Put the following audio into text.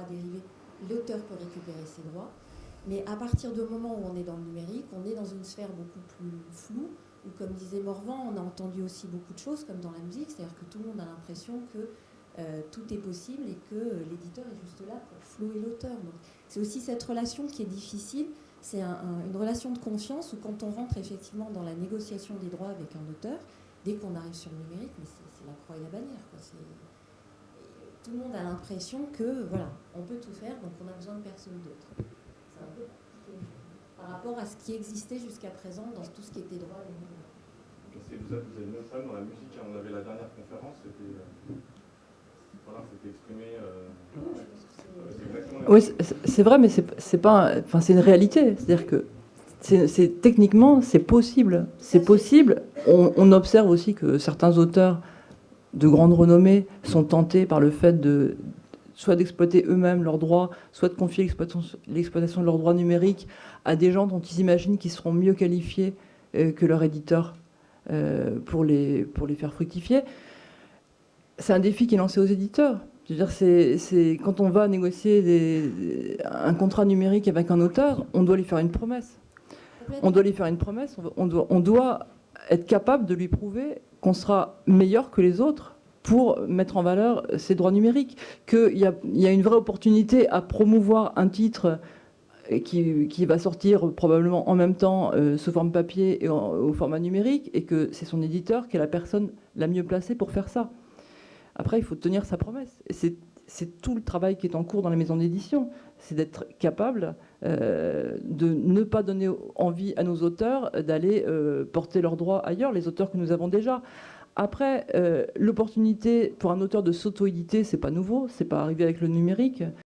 dérivés, l'auteur peut récupérer ses droits. Mais à partir du moment où on est dans le numérique, on est dans une sphère beaucoup plus floue, où, comme disait Morvan, on a entendu aussi beaucoup de choses, comme dans la musique, c'est-à-dire que tout le monde a l'impression que tout est possible et que l'éditeur est juste là pour flouer l'auteur. Donc, c'est aussi cette relation qui est difficile. C'est une relation de confiance où quand on rentre effectivement dans la négociation des droits avec un auteur, dès qu'on arrive sur le numérique, mais c'est la croix et la bannière, quoi. Tout le monde a l'impression que voilà, on peut tout faire, donc on a besoin de personne d'autre. C'est un peu compliqué par rapport à ce qui existait jusqu'à présent dans tout ce qui était droit et numérique. Vous avez le même problème dans la musique. On avait la dernière conférence, c'était exprimé. Oui, c'est vrai, mais c'est pas. Enfin, c'est une réalité. C'est-à-dire que techniquement, c'est possible. C'est possible. On observe aussi que certains auteurs de grande renommée sont tentés par le fait de soit d'exploiter eux-mêmes leurs droits, soit de confier l'exploitation de leurs droits numériques à des gens dont ils imaginent qu'ils seront mieux qualifiés que leur éditeur pour les faire fructifier. C'est un défi qui est lancé aux éditeurs. Je veux dire, c'est quand on va négocier un contrat numérique avec un auteur, on doit lui faire une promesse. On doit lui faire une promesse, on doit être capable de lui prouver qu'on sera meilleur que les autres pour mettre en valeur ses droits numériques, qu'il y a une vraie opportunité à promouvoir un titre qui va sortir probablement en même temps sous forme papier et au format numérique, et que c'est son éditeur qui est la personne la mieux placée pour faire ça. Après, il faut tenir sa promesse. Et c'est tout le travail qui est en cours dans les maisons d'édition. C'est d'être capable de ne pas donner envie à nos auteurs d'aller porter leurs droits ailleurs, les auteurs que nous avons déjà. Après, l'opportunité pour un auteur de s'auto-éditer, c'est pas nouveau, c'est pas arrivé avec le numérique.